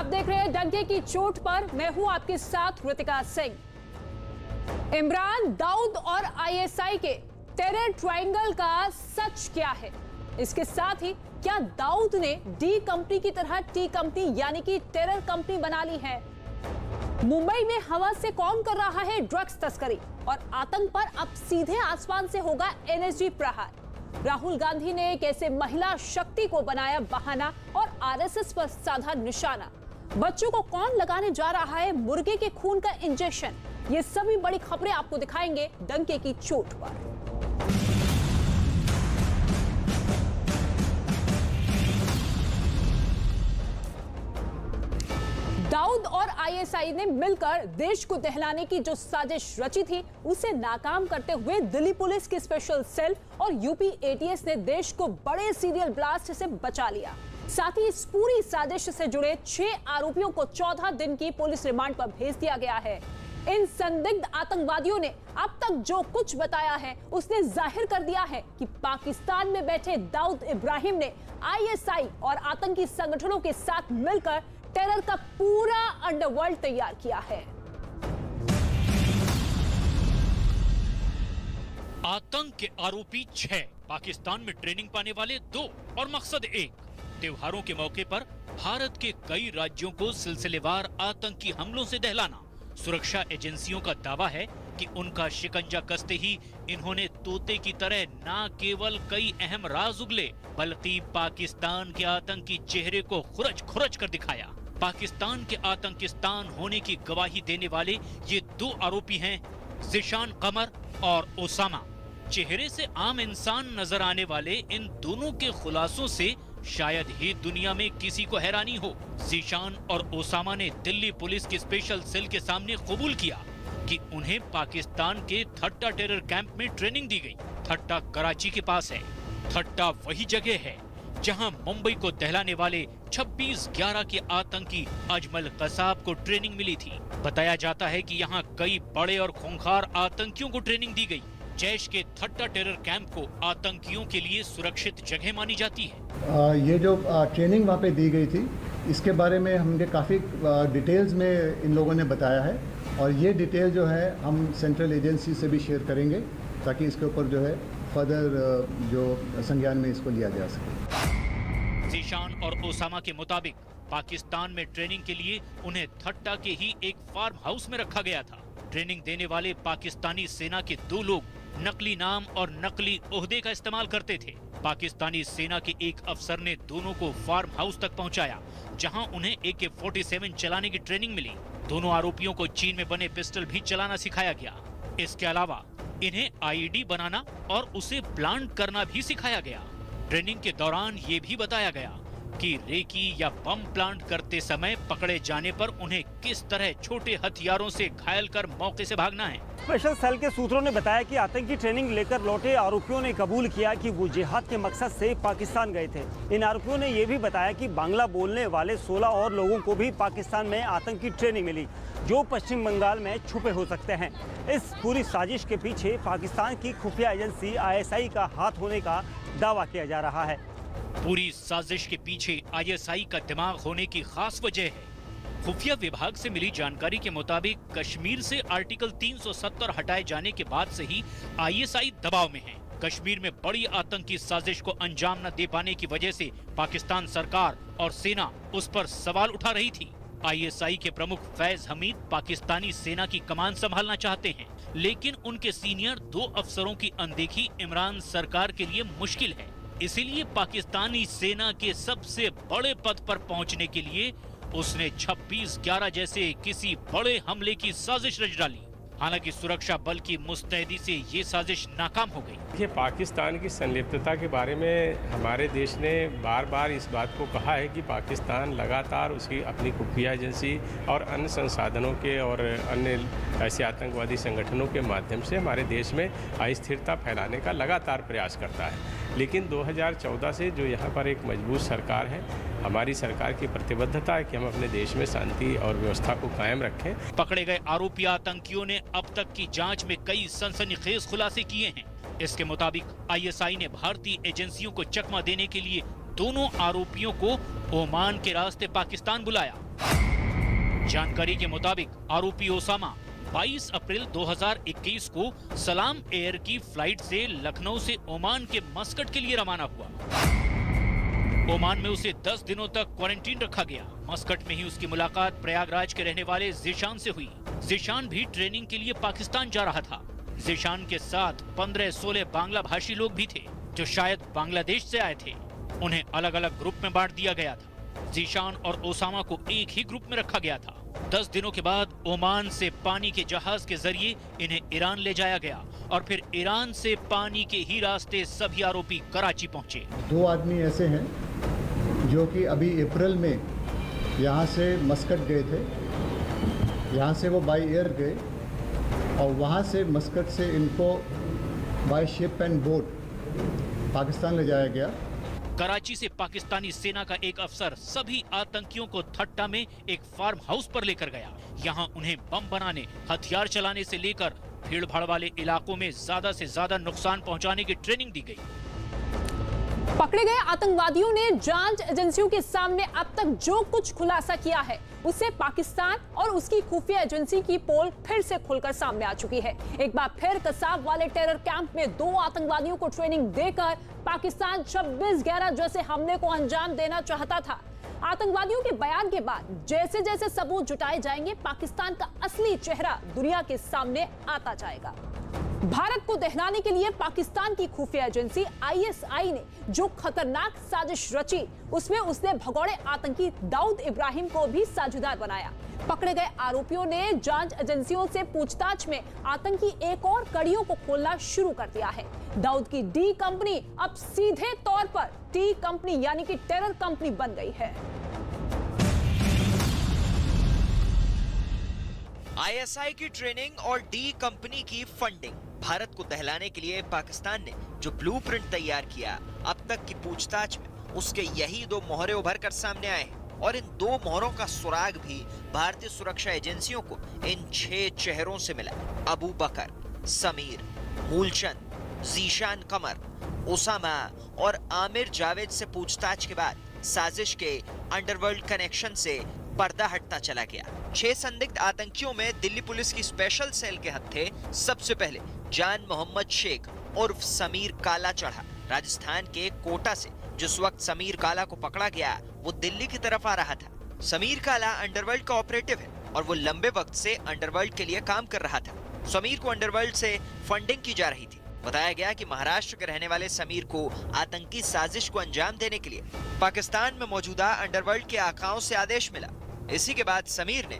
आप देख रहे हैं डंके की चोट पर। मैं हूं आपके साथ ऋतिका सिंह। इमरान, दाऊद और आईएसआई के टेरर ट्रायंगल का सच क्या है? इसके साथ ही क्या दाऊद ने डी कंपनी की तरह टी कंपनी यानी कि टेरर कंपनी बना ली है? मुंबई में हवा से कौन कर रहा है ड्रग्स तस्करी और आतंक पर अब सीधे आसमान से होगा एनएसजी प्रहार। राहुल गांधी ने कैसे महिला शक्ति को बनाया बहाना और आरएसएस पर साधा निशाना। बच्चों को कौन लगाने जा रहा है मुर्गे के खून का इंजेक्शन। ये सभी बड़ी खबरें आपको दिखाएंगे डंके की चोट पर। दाऊद और आईएसआई ने मिलकर देश को दहलाने की जो साजिश रची थी उसे नाकाम करते हुए दिल्ली पुलिस की स्पेशल सेल और यूपी एटीएस ने देश को बड़े सीरियल ब्लास्ट से बचा लिया। साथ ही इस पूरी साजिश से जुड़े 6 आरोपियों को 14 दिन की पुलिस रिमांड पर भेज दिया गया है। इन संदिग्ध आतंकवादियों ने अब तक जो कुछ बताया है उसने जाहिर कर दिया है कि पाकिस्तान में बैठे दाऊद इब्राहिम ने आईएसआई और आतंकी संगठनों के साथ मिलकर टेरर का पूरा अंडरवर्ल्ड तैयार किया है। आतंक के आरोपी 6, पाकिस्तान में ट्रेनिंग पाने वाले 2 और मकसद 1। त्योहारों के मौके पर भारत के कई राज्यों को सिलसिलेवार आतंकी हमलों से दहलाना। सुरक्षा एजेंसियों का दावा है कि उनका शिकंजा कसते ही इन्होंने तोते की तरह न केवल कई अहम राज उगले बल्कि पाकिस्तान के आतंकी चेहरे को खुरच कर दिखाया। पाकिस्तान के आतंकिस्तान होने की गवाही देने वाले ये 2 आरोपी हैं ज़ीशान कमर और ओसामा। चेहरे से आम इंसान नजर आने वाले इन दोनों के खुलासों से शायद ही दुनिया में किसी को हैरानी हो। ज़ीशान और ओसामा ने दिल्ली पुलिस की स्पेशल सेल के सामने कबूल किया कि उन्हें पाकिस्तान के थट्टा टेरर कैंप में ट्रेनिंग दी गई। थट्टा कराची के पास है। थट्टा वही जगह है जहां मुंबई को दहलाने वाले 26/11 के आतंकी अजमल कसाब को ट्रेनिंग मिली थी। बताया जाता है कि यहां कई बड़े और खूंखार आतंकियों को ट्रेनिंग दी गई। जैश के थट्टा टेरर कैंप को आतंकियों के लिए सुरक्षित जगह मानी जाती है। ये जो ट्रेनिंग वहाँ पे दी गई थी इसके बारे में हमने काफ़ी डिटेल्स में इन लोगों ने बताया है और ये डिटेल जो है हम सेंट्रल एजेंसी से भी शेयर करेंगे ताकि इसके ऊपर जो है फर्दर जो संज्ञान में इसको लिया जा सके। ज़ीशान और ओसामा के मुताबिक पाकिस्तान में ट्रेनिंग के लिए उन्हें थट्टा के ही एक फार्म हाउस में रखा गया था। ट्रेनिंग देने वाले पाकिस्तानी सेना के 2 लोग नकली नाम और नकली ओहदे का इस्तेमाल करते थे। पाकिस्तानी सेना के एक अफसर ने दोनों को फार्म हाउस तक पहुंचाया, जहां उन्हें AK-47 चलाने की ट्रेनिंग मिली। दोनों आरोपियों को चीन में बने पिस्टल भी चलाना सिखाया गया। इसके अलावा इन्हें IED बनाना और उसे प्लांट करना भी सिखाया गया। ट्रेनिंग के दौरान ये भी बताया गया कि रेकी या बम प्लांट करते समय पकड़े जाने पर उन्हें किस तरह छोटे हथियारों से घायल कर मौके से भागना है। स्पेशल सेल के सूत्रों ने बताया कि आतंकी ट्रेनिंग लेकर लौटे आरोपियों ने कबूल किया कि वो जिहाद के मकसद से पाकिस्तान गए थे। इन आरोपियों ने ये भी बताया कि बांग्ला बोलने वाले 16 और लोगों को भी पाकिस्तान में आतंकी ट्रेनिंग मिली जो पश्चिम बंगाल में छुपे हो सकते हैं। इस पूरी साजिश के पीछे पाकिस्तान की खुफिया एजेंसी ISI का हाथ होने का दावा किया जा रहा है। पूरी साजिश के पीछे ISI का दिमाग होने की खास वजह है। खुफिया विभाग से मिली जानकारी के मुताबिक कश्मीर से आर्टिकल 370 हटाए जाने के बाद से ही ISI दबाव में है। कश्मीर में बड़ी आतंकी साजिश को अंजाम न दे पाने की वजह से पाकिस्तान सरकार और सेना उस पर सवाल उठा रही थी। ISI के प्रमुख फैज हमीद पाकिस्तानी सेना की कमान संभालना चाहते हैं, लेकिन उनके सीनियर 2 अफसरों की अनदेखी इमरान सरकार के लिए मुश्किल है। इसीलिए पाकिस्तानी सेना के सबसे बड़े पद पर पहुंचने के लिए उसने 26/11 जैसे किसी बड़े हमले की साजिश रच डाली। हालांकि सुरक्षा बल की मुस्तैदी से ये साजिश नाकाम हो गई। देखिए, पाकिस्तान की संलिप्तता के बारे में हमारे देश ने बार बार इस बात को कहा है कि पाकिस्तान लगातार उसकी अपनी खुफिया एजेंसी और अन्य संसाधनों के और अन्य ऐसे आतंकवादी संगठनों के माध्यम से हमारे देश में अस्थिरता फैलाने का लगातार प्रयास करता है। लेकिन 2014 से जो यहाँ पर एक मजबूत सरकार है, हमारी सरकार की प्रतिबद्धता है कि हम अपने देश में शांति और व्यवस्था को कायम रखें। पकड़े गए आरोपी आतंकियों ने अब तक की जांच में कई सनसनीखेज खुलासे किए हैं। इसके मुताबिक ISI ने भारतीय एजेंसियों को चकमा देने के लिए दोनों आरोपियों को ओमान के रास्ते पाकिस्तान बुलाया। जानकारी के मुताबिक आरोपी ओसामा 22 अप्रैल 2021 को सलाम एयर की फ्लाइट से लखनऊ से ओमान के मस्कट के लिए रवाना हुआ। ओमान में उसे 10 दिनों तक क्वारंटीन रखा गया। मस्कट में ही उसकी मुलाकात प्रयागराज के रहने वाले ज़ीशान से हुई। ज़ीशान भी ट्रेनिंग के लिए पाकिस्तान जा रहा था। ज़ीशान के साथ 15-16 बांग्ला भाषी लोग भी थे जो शायद बांग्लादेश से आए थे। उन्हें अलग अलग ग्रुप में बांट दिया गया था। ज़ीशान और ओसामा को एक ही ग्रुप में रखा गया था। 10 दिनों के बाद ओमान से पानी के जहाज के जरिए इन्हें ईरान ले जाया गया और फिर ईरान से पानी के ही रास्ते सभी आरोपी कराची पहुंचे। 2 आदमी ऐसे हैं जो कि अभी अप्रैल में यहाँ से मस्कट गए थे। यहाँ से वो बाय एयर गए और वहाँ से मस्कट से इनको by ship and boat Pakistan ले जाया गया। कराची से पाकिस्तानी सेना का एक अफसर सभी आतंकियों को थट्टा में एक फार्म हाउस पर लेकर गया। यहाँ उन्हें बम बनाने, हथियार चलाने से लेकर भीड़ भाड़ वाले इलाकों में ज्यादा से ज्यादा नुकसान पहुंचाने की ट्रेनिंग दी गई। पकड़े गए आतंकवादियों ने जांच एजेंसियों के सामने अब तक जो कुछ खुलासा किया है उससे पाकिस्तान और उसकी खुफिया एजेंसी की पोल फिर से खुलकर सामने आ चुकी है। एक बार फिर कसाब वाले टेरर कैंप में 2 आतंकवादियों को ट्रेनिंग देकर पाकिस्तान 26/11 जैसे हमले को अंजाम देना चाहता था। आतंकवादियों के बयान के बाद जैसे जैसे सबूत जुटाए जाएंगे, पाकिस्तान का असली चेहरा दुनिया के सामने आता जाएगा। भारत को दहलाने के लिए पाकिस्तान की खुफिया एजेंसी ISI ने जो खतरनाक साजिश रची, उसमें उसने भगोड़े आतंकी दाऊद इब्राहिम को भी साझेदार बनाया। पकड़े गए आरोपियों ने जांच एजेंसियों से पूछताछ में आतंकी एक और कड़ियों को खोलना शुरू कर दिया है। दाऊद की डी कंपनी अब सीधे तौर पर टी कंपनी यानी कि टेरर कंपनी बन गई है। ISI की ट्रेनिंग और डी कंपनी की फंडिंग। भारत को दहलाने के लिए पाकिस्तान ने जो ब्लूप्रिंट तैयार किया, अब तक की पूछताछ में उसके यही 2 मोहरे उभर कर सामने आए हैं और इन 2 मोहरों का सुराग भी भारतीय सुरक्षा एजेंसियों को इन 6 चेहरों से मिला। अबू बकर, समीर, मूलचंद, ज़ीशान कमर, ओसामा और आमिर जावेद से पूछताछ के बाद साजिश के अंडरवर्ल्ड कनेक्शन से पर्दा हटता चला गया। 6 संदिग्ध आतंकियों में दिल्ली पुलिस की स्पेशल सेल के हत्थे सबसे पहले जान मोहम्मद शेख उर्फ समीर काला चढ़ा। राजस्थान के कोटा से जिस वक्त समीर काला को पकड़ा गया, वो दिल्ली की तरफ आ रहा था। समीर काला अंडरवर्ल्ड का ऑपरेटिव है और वो लंबे वक्त से अंडरवर्ल्ड के लिए काम कर रहा था। समीर को अंडरवर्ल्ड से फंडिंग की जा रही थी। बताया गया कि महाराष्ट्र के रहने वाले समीर को आतंकी साजिश को अंजाम देने के लिए पाकिस्तान में मौजूदा अंडरवर्ल्ड के आकाओं से आदेश मिला। इसी के बाद समीर ने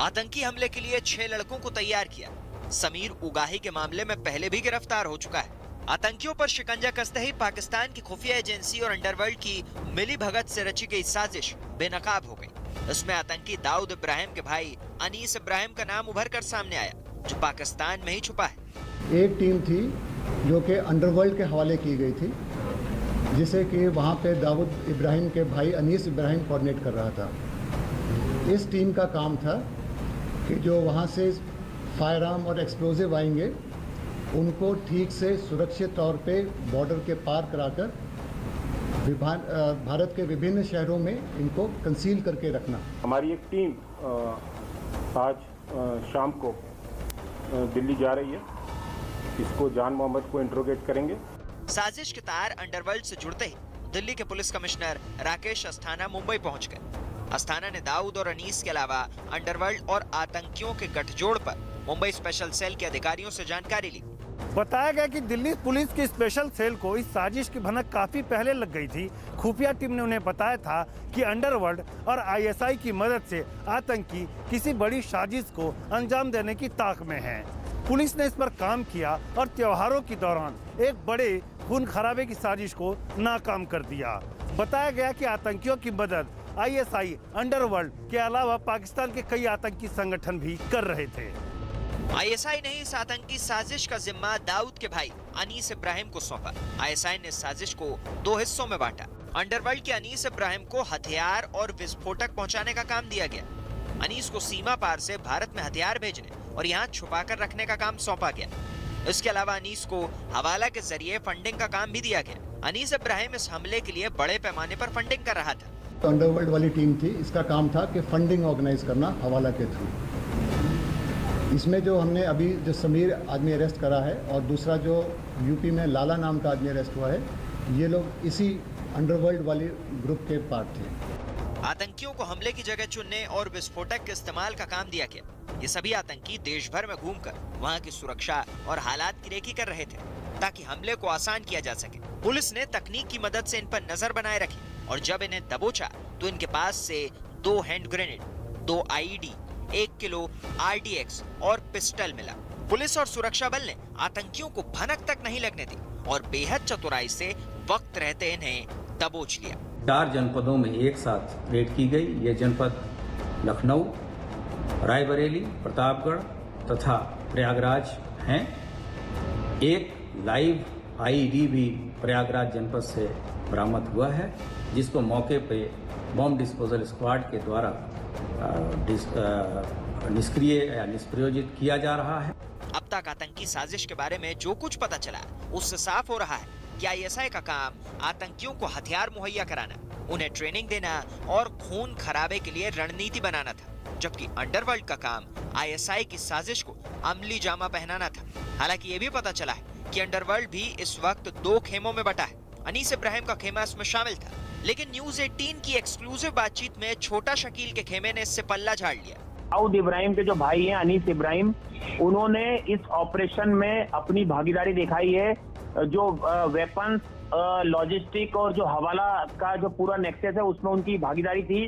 आतंकी हमले के लिए 6 लड़कों को तैयार किया। समीर उगाही के मामले में पहले भी गिरफ्तार हो चुका है। आतंकियों पर शिकंजा कसते ही पाकिस्तान की खुफिया एजेंसी और अंडरवर्ल्ड की मिली भगत से रची गई साजिश बेनकाब हो गई। इसमें आतंकी दाऊद इब्राहिम के भाई अनीस इब्राहिम का नाम उभर कर सामने आया, जो पाकिस्तान में ही छुपा है। एक टीम थी जो कि अंडरवर्ल्ड के हवाले की गई थी, जिसे कि वहाँ पे दाऊद इब्राहिम के भाई अनीस इब्राहिम कोऑर्डिनेट कर रहा था। इस टीम का काम था कि जो वहाँ से फायर आर्म और एक्सप्लोजिव आएंगे, उनको ठीक से सुरक्षित तौर पे बॉर्डर के पार कराकर भारत के विभिन्न शहरों में इनको कंसील करके रखना। हमारी एक टीम आज शाम को दिल्ली जा रही है। इसको जान मोहम्मद को इंट्रोगेट करेंगे। साजिश के तार अंडरवर्ल्ड से जुड़ते ही दिल्ली के पुलिस कमिश्नर राकेश अस्थाना मुंबई पहुंच गए। अस्थाना ने दाऊद और अनीस के अलावा अंडरवर्ल्ड और आतंकियों के गठजोड़ पर मुंबई स्पेशल सेल के अधिकारियों से जानकारी ली। बताया गया कि दिल्ली पुलिस की स्पेशल सेल को इस साजिश की भनक काफी पहले लग गई थी। खुफिया टीम ने उन्हें बताया था कि अंडरवर्ल्ड और ISI की मदद से आतंकी किसी बड़ी साजिश को अंजाम देने की ताक में हैं। पुलिस ने इस पर काम किया और त्योहारों के दौरान एक बड़े खून खराबे की साजिश को नाकाम कर दिया। बताया गया कि आतंकियों की मदद ISI, अंडरवर्ल्ड के अलावा पाकिस्तान के कई आतंकी संगठन भी कर रहे थे। ISI ने इस आतंकी साजिश का जिम्मा दाऊद के भाई अनीस इब्राहिम को सौंपा। ISI ने साजिश को 2 हिस्सों में बांटा। अंडरवर्ल्ड के अनीस इब्राहिम को हथियार और विस्फोटक पहुंचाने का काम दिया गया। अनीस को सीमा पार से भारत में हथियार भेजने और यहाँ छुपाकर रखने का काम सौंपा गया। इसके अलावा अनीस को हवाला के जरिए फंडिंग का काम भी दिया गया। अनीस इब्राहिम इस हमले के लिए बड़े पैमाने पर फंडिंग कर रहा था। तो अंडरवर्ल्ड वाली टीम थी, इसका काम था कि फंडिंग ऑर्गेनाइज करना हवाला के थ्रू। इसमें जो हमने अभी जो समीर आदमी अरेस्ट करा है और दूसरा जो यूपी में लाला नाम का आदमी अरेस्ट हुआ है, ये लोग इसी अंडरवर्ल्ड वाली ग्रुप के पार्ट थे। आतंकियों को हमले की जगह चुनने और विस्फोटक के इस्तेमाल का काम दिया गया। ये सभी आतंकी देश भर में घूमकर वहां की सुरक्षा और हालात की रेकी कर रहे थे ताकि हमले को आसान किया जा सके। पुलिस ने तकनीक की मदद से इन पर नजर बनाए रखी और जब इन्हें दबोचा तो इनके पास से 2 hand grenade, 2 IED, 1 kilo RDX और पिस्टल मिला। पुलिस और सुरक्षा बल ने आतंकियों को भनक तक नहीं लगने दी और बेहद चतुराई से वक्त रहते इन्हें दबोच लिया। 4 जनपदों में एक साथ रेड की गई। ये जनपद लखनऊ, रायबरेली, प्रतापगढ़ तथा प्रयागराज हैं। एक लाइव आईईडी भी प्रयागराज जनपद से बरामद हुआ है, जिसको मौके पे बॉम्ब डिस्पोजल स्क्वाड के द्वारा निष्क्रिय या निष्प्रयोजित किया जा रहा है। अब तक आतंकी साजिश के बारे में जो कुछ पता चला उससे साफ हो रहा है कि ISI का काम आतंकियों को हथियार मुहैया कराना, उन्हें ट्रेनिंग देना और खून खराबे के लिए रणनीति बनाना था, जबकि अंडरवर्ल्ड का काम ISI की साजिश को अमली जामा पहनाना था। हालांकि ये भी पता चला है कि अंडरवर्ल्ड भी इस वक्त 2 खेमों में बटा है। अनीस इब्राहिम का खेमा इसमें शामिल था, लेकिन न्यूज़ 18 की एक्सक्लूसिव बातचीत में छोटा शकील के खेमे ने इससे पल्ला झाड़ लिया। दाऊद इब्राहिम के जो भाई हैं अनीस इब्राहिम, उन्होंने इस ऑपरेशन में अपनी भागीदारी दिखाई है। जो वेपन्स, लॉजिस्टिक और जो हवाला का जो पूरा नेक्सस है उसमें उनकी भागीदारी थी।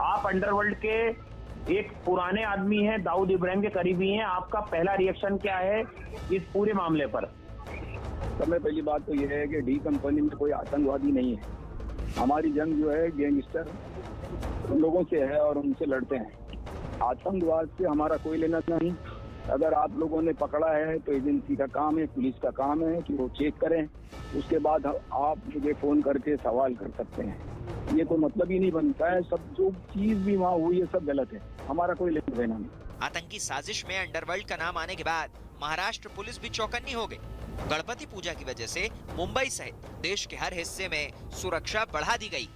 आप अंडरवर्ल्ड के एक पुराने आदमी हैं, दाऊद इब्राहिम के करीबी हैं, आपका पहला रिएक्शन क्या है इस पूरे मामले पर? सबसे पहली बात तो यह है कि डी कंपनी में कोई आतंकवादी नहीं है। हमारी जंग जो है गैंगस्टर लोगों से है और उनसे लड़ते हैं। आतंकवाद से हमारा कोई लेना नहीं। अगर आप लोगों ने पकड़ा है तो एजेंसी का काम है, पुलिस का काम है कि वो चेक करें, उसके बाद आप मुझे फोन करके सवाल कर सकते हैं। ये कोई मतलब ही नहीं बनता है। सब जो चीज भी वहाँ हुई है सब गलत है, हमारा कोई लेना देना नहीं। आतंकी साजिश में अंडरवर्ल्ड का नाम आने के बाद महाराष्ट्र पुलिस भी चौकन्नी हो गई। गणपति पूजा की वजह से मुंबई सहित देश के हर हिस्से में सुरक्षा बढ़ा दी गई।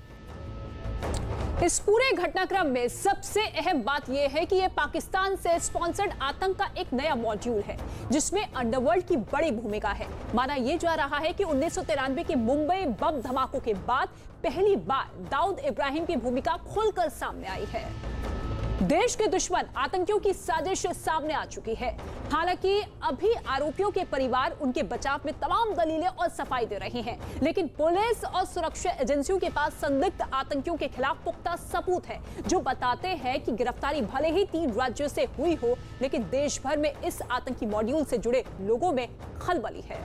इस पूरे घटनाक्रम में सबसे अहम बात यह है कि यह पाकिस्तान से स्पॉन्सर्ड आतंक का एक नया मॉड्यूल है, जिसमें अंडरवर्ल्ड की बड़ी भूमिका है। माना यह जा रहा है कि 1993 के मुंबई बम धमाकों के बाद पहली बार दाऊद इब्राहिम की भूमिका खुलकर सामने आई है। देश के दुश्मन आतंकियों की साजिश सामने आ चुकी है। हालांकि अभी आरोपियों के परिवार उनके बचाव में तमाम दलीलें और सफाई दे रहे हैं, लेकिन पुलिस और सुरक्षा एजेंसियों के पास संदिग्ध आतंकियों के खिलाफ पुख्ता सबूत है, जो बताते हैं कि गिरफ्तारी भले ही 3 राज्यों से हुई हो, लेकिन देश भर में इस आतंकी मॉड्यूल से जुड़े लोगों में खलबली है।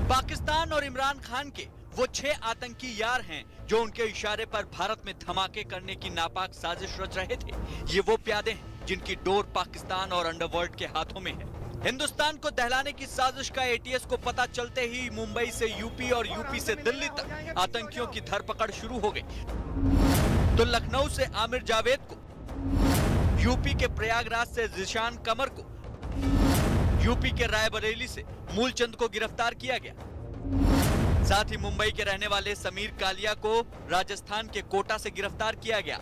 पाकिस्तान और इमरान खान के वो 6 आतंकी यार हैं जो उनके इशारे पर भारत में धमाके करने की नापाक साजिश रच रहे थे। ये वो प्यादे हैं जिनकी डोर पाकिस्तान और अंडरवर्ल्ड के हाथों में है। हिंदुस्तान को दहलाने की साजिश का ATS को पता चलते ही मुंबई से यूपी और यूपी से दिल्ली तक आतंकियों की धरपकड़ शुरू हो गई। तो लखनऊ से आमिर जावेद को, यूपी के प्रयागराज से जिशान कमर को, यूपी के रायबरेली से मूलचंद को गिरफ्तार किया गया। साथ ही मुंबई के रहने वाले समीर कालिया को राजस्थान के कोटा से गिरफ्तार किया गया।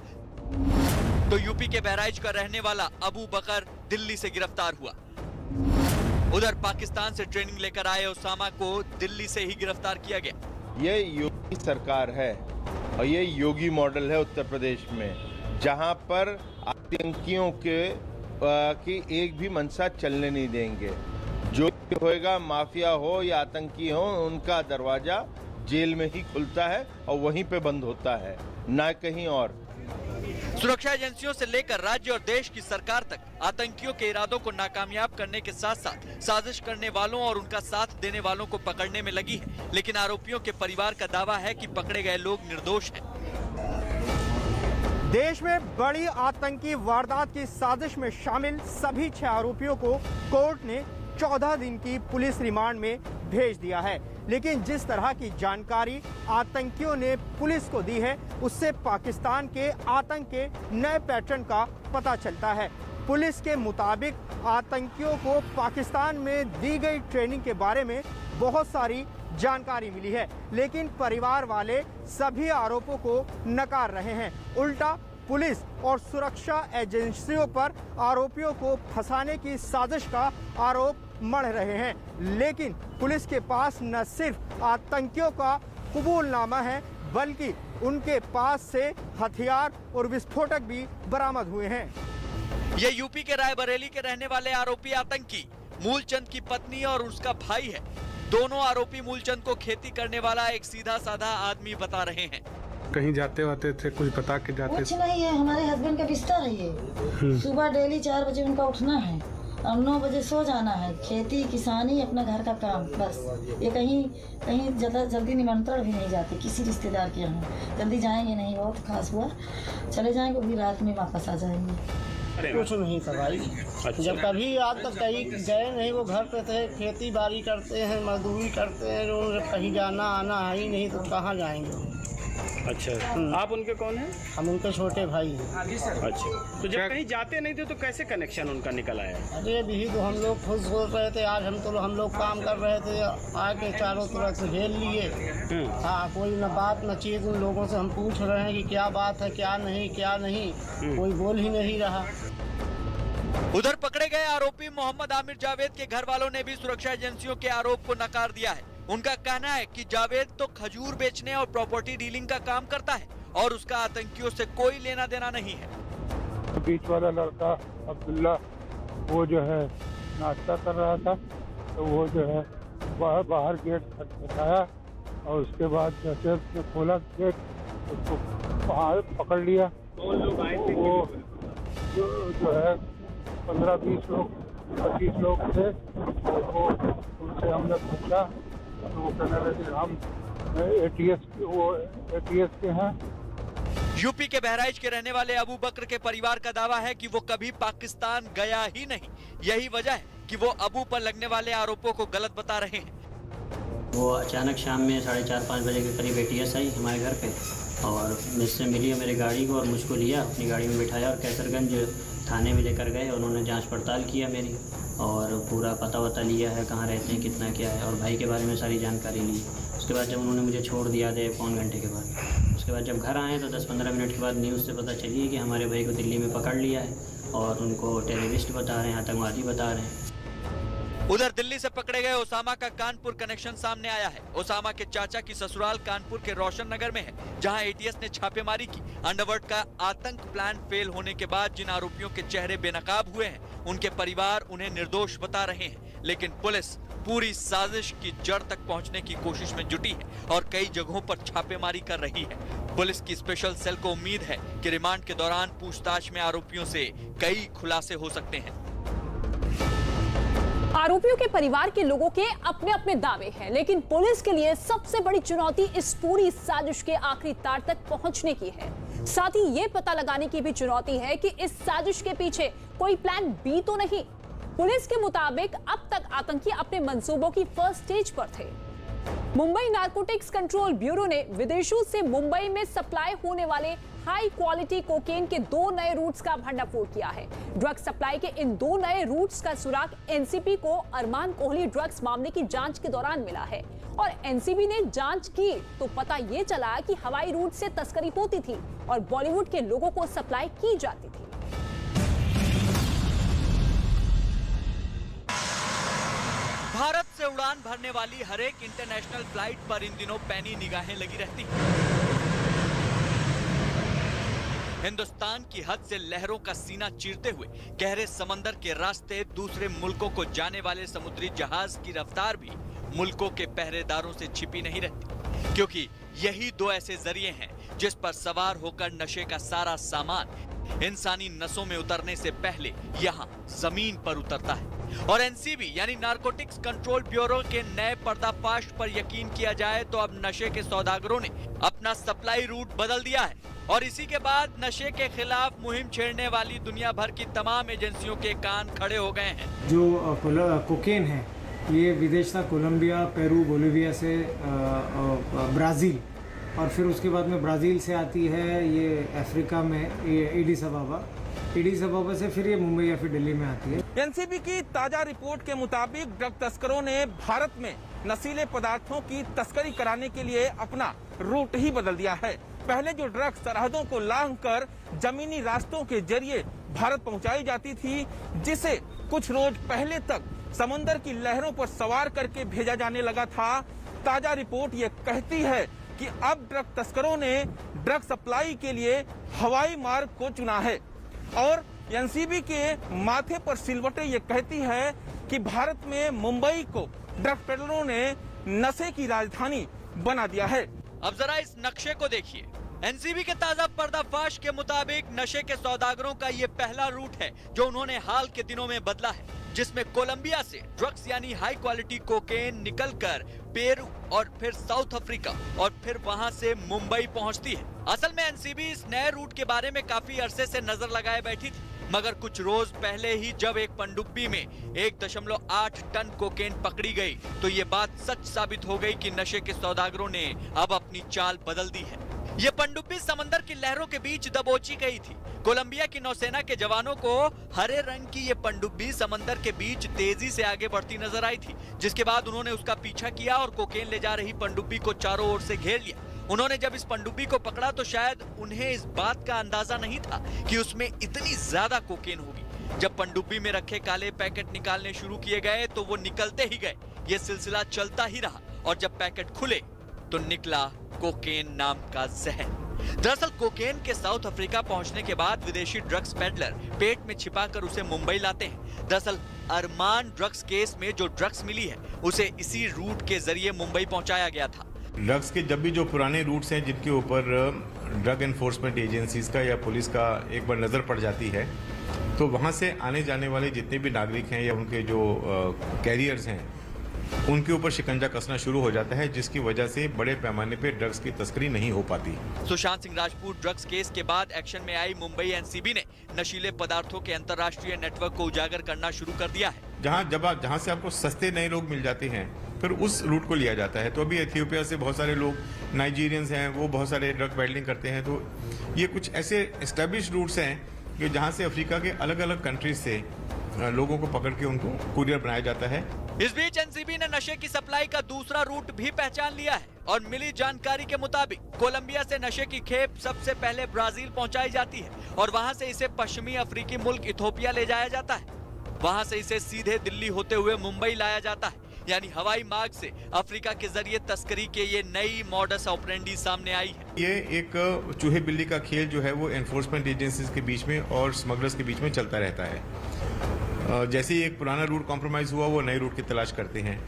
तो यूपी के बहराइच का रहने वाला अबू बकर दिल्ली से गिरफ्तार हुआ। उधर पाकिस्तान से ट्रेनिंग लेकर आए उसामा को दिल्ली से ही गिरफ्तार किया गया। ये योगी सरकार है और ये योगी मॉडल है उत्तर प्रदेश में, जहां पर आतंकियों की एक भी मंशा चलने नहीं देंगे। जो होएगा, माफिया हो या आतंकी हो, उनका दरवाजा जेल में ही खुलता है और वहीं पे बंद होता है, ना कहीं और। सुरक्षा एजेंसियों से लेकर राज्य और देश की सरकार तक आतंकियों के इरादों को नाकामयाब करने के साथ साथ साजिश करने वालों और उनका साथ देने वालों को पकड़ने में लगी है। लेकिन आरोपियों के परिवार का दावा है कि पकड़े गए लोग निर्दोष हैं। देश में बड़ी आतंकी वारदात की साजिश में शामिल सभी 6 आरोपियों को कोर्ट ने 14 दिन की पुलिस रिमांड में भेज दिया है। लेकिन जिस तरह की जानकारी आतंकियों ने पुलिस को दी है, उससे पाकिस्तान के आतंक के नए पैटर्न का पता चलता है। पुलिस के मुताबिक आतंकियों को पाकिस्तान में दी गई ट्रेनिंग के बारे में बहुत सारी जानकारी मिली है, लेकिन परिवार वाले सभी आरोपों को नकार रहे हैं। उल्टा पुलिस और सुरक्षा एजेंसियों पर आरोपियों को फंसाने की साजिश का आरोप मढ़ रहे हैं। लेकिन पुलिस के पास न सिर्फ आतंकियों का कबूलनामा है, बल्कि उनके पास से हथियार और विस्फोटक भी बरामद हुए हैं। ये यूपी के रायबरेली के रहने वाले आरोपी आतंकी मूलचंद की पत्नी और उसका भाई है। दोनों आरोपी मूलचंद को खेती करने वाला एक सीधा साधा आदमी बता रहे हैं। कहीं जाते वाते थे, कुछ बता के जाते? कुछ नहीं है, हमारे हस्बैंड का बिस्तर है ये। सुबह डेली 4 बजे उनका उठना है और 9 बजे सो जाना है। खेती किसानी अपना घर का काम, बस। ये कहीं जल्दी निमंत्रण भी नहीं जाते किसी रिश्तेदार के यहाँ। जल्दी जाएंगे नहीं, बहुत खास हुआ चले जाएंगे, भी रात में वापस आ जाएंगे। कुछ नहीं था भाई। अच्छा। जब कभी आज तक कहीं गए नहीं, वो घर पे थे, खेती बाड़ी करते हैं, मजदूरी करते हैं। कहीं जाना आना है ही नहीं, तो कहाँ जाएंगे। अच्छा, आप उनके कौन हैं? हम उनके छोटे भाई हैं। अच्छा, तो जब कहीं जाते नहीं थे तो कैसे कनेक्शन उनका निकल आया? अरे भी तो हम लोग खुद सोच रहे थे, आज हम लोग काम कर रहे थे, आके चारों तरफ से घेर लिए। हाँ, कोई न बात न चीज। उन लोगों से हम पूछ रहे हैं कि क्या बात है, क्या नहीं, कोई बोल ही नहीं रहा। उधर पकड़े गए आरोपी मोहम्मद आमिर जावेद के घर वालों ने भी सुरक्षा एजेंसियों के आरोप को नकार दिया है। उनका कहना है कि जावेद तो खजूर बेचने और प्रॉपर्टी डीलिंग का काम करता है और उसका आतंकियों से कोई लेना देना नहीं है। बीच वाला लड़का अब्दुल्ला, वो जो है नाश्ता कर रहा था, तो वो जो है बाहर गेट खटखटाया और उसके बाद जैसे उसने खोला गेट, उसको बाहर पकड़ लिया। वो जो है 15-20 लोग 25 लोग थे, वो उनसे हमने पूछा तो वो कहने लगे हम एटीएस के हैं। यूपी के बहराइच के रहने वाले अबू बकर के परिवार का दावा है कि वो कभी पाकिस्तान गया ही नहीं। यही वजह है कि वो अबू पर लगने वाले आरोपों को गलत बता रहे हैं। वो अचानक शाम में 4:30-5 बजे के करीब एटीएस आई हमारे घर पे और मुझसे मिली, मेरी गाड़ी को और मुझको लिया, अपनी गाड़ी में बिठाया और कैसरगंज थाने में लेकर गए। उन्होंने जांच पड़ताल किया मेरी और पूरा पता वता लिया है, कहाँ रहते हैं, कितना क्या है, और भाई के बारे में सारी जानकारी ली। उसके बाद जब उन्होंने मुझे छोड़ दिया थे 1 घंटे के बाद, उसके बाद जब घर आए तो 10-15 मिनट के बाद न्यूज़ से पता चली कि हमारे भाई को दिल्ली में पकड़ लिया है और उनको टेररिस्ट बता रहे हैं, आतंकवादी बता रहे हैं। उधर दिल्ली से पकड़े गए ओसामा का कानपुर कनेक्शन सामने आया है। ओसामा के चाचा की ससुराल कानपुर के रोशन नगर में है, जहां एटीएस ने छापेमारी की। अंडरवर्ल्ड का आतंक प्लान फेल होने के बाद जिन आरोपियों के चेहरे बेनकाब हुए हैं, उनके परिवार उन्हें निर्दोष बता रहे हैं, लेकिन पुलिस पूरी साजिश की जड़ तक पहुंचने की कोशिश में जुटी है और कई जगहों पर छापेमारी कर रही है। पुलिस की स्पेशल सेल को उम्मीद है कि रिमांड के दौरान पूछताछ में आरोपियों से कई खुलासे हो सकते हैं। आरोपियों के परिवार के लोगों के अपने अपने दावे हैं, लेकिन पुलिस के लिए सबसे बड़ी चुनौती इस पूरी साजिश के आखिरी तार तक पहुंचने की है। साथ ही ये पता लगाने की भी चुनौती है कि इस साजिश के पीछे कोई प्लान बी तो नहीं। पुलिस के मुताबिक अब तक आतंकी अपने मंसूबों की फर्स्ट स्टेज पर थे। मुंबई नारकोटिक्स कंट्रोल ब्यूरो ने विदेशों से मुंबई में सप्लाई होने वाले हाई क्वालिटी कोकेन के 2 नए रूट्स का भंडाफोड़ किया है। ड्रग सप्लाई के इन 2 नए रूट्स का सुराग एनसीबी को अरमान कोहली ड्रग्स मामले की जांच के दौरान मिला है और एनसीबी ने जांच की तो पता ये चला कि हवाई रूट से तस्करी होती थी और बॉलीवुड के लोगों को सप्लाई की जाती थी। भारत से उड़ान भरने वाली हर एक इंटरनेशनल फ्लाइट पर इन दिनों पैनी निगाहें लगी रहती हैं। हिंदुस्तान की हद से लहरों का सीना चीरते हुए गहरे समंदर के रास्ते दूसरे मुल्कों को जाने वाले समुद्री जहाज की रफ्तार भी मुल्कों के पहरेदारों से छिपी नहीं रहती, क्योंकि यही 2 ऐसे जरिए हैं जिस पर सवार होकर नशे का सारा सामान इंसानी नसों में उतरने से पहले यहाँ जमीन पर उतरता है। और एनसीबी यानी नारकोटिक्स कंट्रोल ब्यूरो के नए पर्दाफाश पर यकीन किया जाए तो अब नशे के सौदागरों ने अपना सप्लाई रूट बदल दिया है और इसी के बाद नशे के खिलाफ मुहिम छेड़ने वाली दुनिया भर की तमाम एजेंसियों के कान खड़े हो गए हैं। जो कोकेन है ये विदेश था, कोलंबिया, पेरू, बोलिविया से ब्राज़ील और फिर उसके बाद में ब्राज़ील से आती है ये अफ्रीका में ये एडिस अबाबा ईडी सभा से फिर ये मुंबई या फिर दिल्ली में आती है। एनसीबी की ताजा रिपोर्ट के मुताबिक ड्रग तस्करों ने भारत में नशीले पदार्थों की तस्करी कराने के लिए अपना रूट ही बदल दिया है। पहले जो ड्रग्स सरहदों को लांघकर जमीनी रास्तों के जरिए भारत पहुंचाई जाती थी, जिसे कुछ रोज पहले तक समंदर की लहरों पर सवार करके भेजा जाने लगा था। ताजा रिपोर्ट ये कहती है कि अब ड्रग तस्करों ने ड्रग सप्लाई के लिए हवाई मार्ग को चुना है और एनसीबी के माथे पर सिलवटें ये कहती है कि भारत में मुंबई को ड्रग पेडलरों ने नशे की राजधानी बना दिया है। अब जरा इस नक्शे को देखिए। एनसीबी के ताजा पर्दाफाश के मुताबिक नशे के सौदागरों का ये पहला रूट है जो उन्होंने हाल के दिनों में बदला है, जिसमें कोलंबिया से ड्रग्स यानी हाई क्वालिटी कोकेन निकलकर पेरू और फिर साउथ अफ्रीका और फिर वहां से मुंबई पहुंचती है। असल में एनसीबी इस नए रूट के बारे में काफी अरसे से नजर लगाए बैठी थी, मगर कुछ रोज पहले ही जब एक पनडुब्बी में 1.8 टन कोकेन पकड़ी गई तो ये बात सच साबित हो गई कि नशे के सौदागरों ने अब अपनी चाल बदल दी है। ये पनडुब्बी समंदर की लहरों के बीच दबोची गई थी। कोलंबिया की नौसेना के जवानों को हरे रंग की ये पनडुब्बी समंदर के बीच तेजी से आगे बढ़ती नजर आई थी, जिसके बाद उन्होंने उसका पीछा किया और कोकेन ले जा रही पनडुब्बी को चारों ओर से घेर लिया। उन्होंने जब इस पनडुब्बी को पकड़ा तो शायद उन्हें इस बात का अंदाजा नहीं था कि उसमें इतनी ज्यादा कोकेन होगी। जब पनडुब्बी में रखे काले पैकेट निकालने शुरू किए गए तो वो निकलते ही गए। ये सिलसिला चलता ही रहा और जब पैकेट खुले तो निकला कोकेन नाम का जहर। दरअसल कोकेन के साउथ अफ्रीका पहुंचने के बाद विदेशी ड्रग्स पेडलर पेट में छिपाकर उसे मुंबई लाते हैं। दरअसल अरमान ड्रग्स केस में जो ड्रग्स मिली है उसे इसी रूट के जरिए मुंबई पहुंचाया गया था। ड्रग्स के जब भी जो पुराने रूट्स हैं जिनके ऊपर ड्रग एनफोर्समेंट एजेंसीज का या पुलिस का एक बार नज़र पड़ जाती है, तो वहाँ से आने जाने वाले जितने भी नागरिक हैं या उनके जो कैरियर्स हैं उनके ऊपर शिकंजा कसना शुरू हो जाता है, जिसकी वजह से बड़े पैमाने पे ड्रग्स की तस्करी नहीं हो पाती। सुशांत सिंह राजपूत ड्रग्स केस के बाद एक्शन में आई मुंबई एनसीबी ने नशीले पदार्थों के अंतर्राष्ट्रीय नेटवर्क को उजागर करना शुरू कर दिया है। जहाँ से आपको सस्ते नए लोग मिल जाते हैं फिर उस रूट को लिया जाता है। तो अभी एथियोपिया से बहुत सारे लोग नाइजीरियंस हैं, वो बहुत सारे ड्रग पेडलिंग करते हैं। तो ये कुछ ऐसे एस्टेब्लिश रूट्स हैं कि जहाँ से अफ्रीका के अलग अलग कंट्रीज से लोगों को पकड़ के उनको कुरियर बनाया जाता है। इस बीच एनसीबी ने नशे की सप्लाई का दूसरा रूट भी पहचान लिया है और मिली जानकारी के मुताबिक कोलंबिया से नशे की खेप सबसे पहले ब्राजील पहुंचाई जाती है और वहां से इसे पश्चिमी अफ्रीकी मुल्क इथोपिया ले जाया जाता है। वहां से इसे सीधे दिल्ली होते हुए मुंबई लाया जाता है, यानी हवाई मार्ग से अफ्रीका के जरिए तस्करी के ये नई मॉडस ऑपरेंडी सामने आई है। ये एक चूहे बिल्ली का खेल जो है वो एनफोर्समेंट एजेंसीज के बीच में और स्मगलर्स के बीच में चलता रहता है। जैसे ही एक पुराना रूट कॉम्प्रोमाइज हुआ वो नए रूट की तलाश करते हैं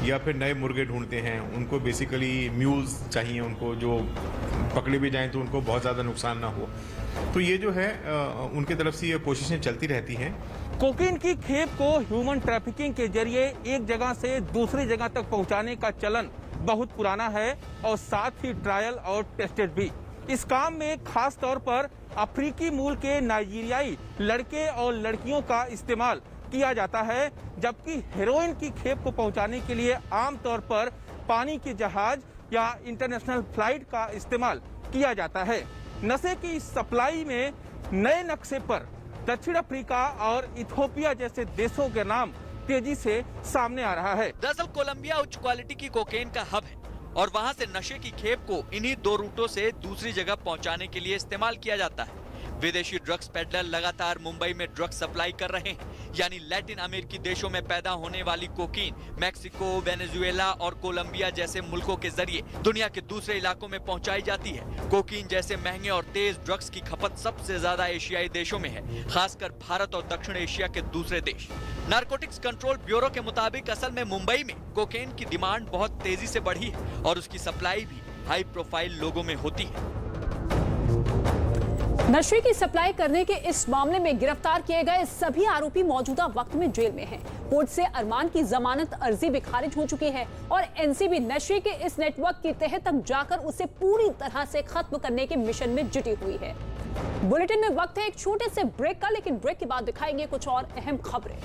या फिर नए मुर्गे ढूंढते हैं। उनको बेसिकली म्यूल्स चाहिए, उनको जो पकड़े भी जाएं तो उनको बहुत ज़्यादा नुकसान ना हो। तो ये जो है उनके तरफ से ये कोशिशें चलती रहती हैं। कोकीन की खेप को ह्यूमन ट्रैफिकिंग के जरिए एक जगह से दूसरी जगह तक पहुंचाने का चलन बहुत पुराना है और साथ ही ट्रायल और टेस्टेड भी। इस काम में खास तौर पर अफ्रीकी मूल के नाइजीरियाई लड़के और लड़कियों का इस्तेमाल किया जाता है, जबकि हेरोइन की खेप को पहुंचाने के लिए आमतौर पर पानी के जहाज या इंटरनेशनल फ्लाइट का इस्तेमाल किया जाता है। नशे की सप्लाई में नए नक्शे पर दक्षिण अफ्रीका और इथोपिया जैसे देशों के नाम तेजी से सामने आ रहा है। दरअसल कोलंबिया उच्च क्वालिटी की कोकेन का हब है और वहां से नशे की खेप को इन्हीं दो रूटों से दूसरी जगह पहुंचाने के लिए इस्तेमाल किया जाता है। विदेशी ड्रग्स पेडलर लगातार मुंबई में ड्रग्स सप्लाई कर रहे हैं, यानी लैटिन अमेरिकी देशों में पैदा होने वाली कोकीन मैक्सिको, वेनेजुएला और कोलंबिया जैसे मुल्कों के जरिए दुनिया के दूसरे इलाकों में पहुंचाई जाती है। कोकीन जैसे महंगे और तेज ड्रग्स की खपत सबसे ज्यादा एशियाई देशों में है, खासकर भारत और दक्षिण एशिया के दूसरे देश। नारकोटिक्स कंट्रोल ब्यूरो के मुताबिक असल में मुंबई में कोकेन की डिमांड बहुत तेजी से बढ़ी है और उसकी सप्लाई भी हाई प्रोफाइल लोगों में होती है। नशे की सप्लाई करने के इस मामले में गिरफ्तार किए गए सभी आरोपी मौजूदा वक्त में जेल में हैं। कोर्ट से अरमान की जमानत अर्जी भी खारिज हो चुकी है और एनसीबी नशे के इस नेटवर्क की तह तक जाकर उसे पूरी तरह से खत्म करने के मिशन में जुटी हुई है। बुलेटिन में वक्त है एक छोटे से ब्रेक का, लेकिन ब्रेक के बाद दिखाएंगे कुछ और अहम खबरें।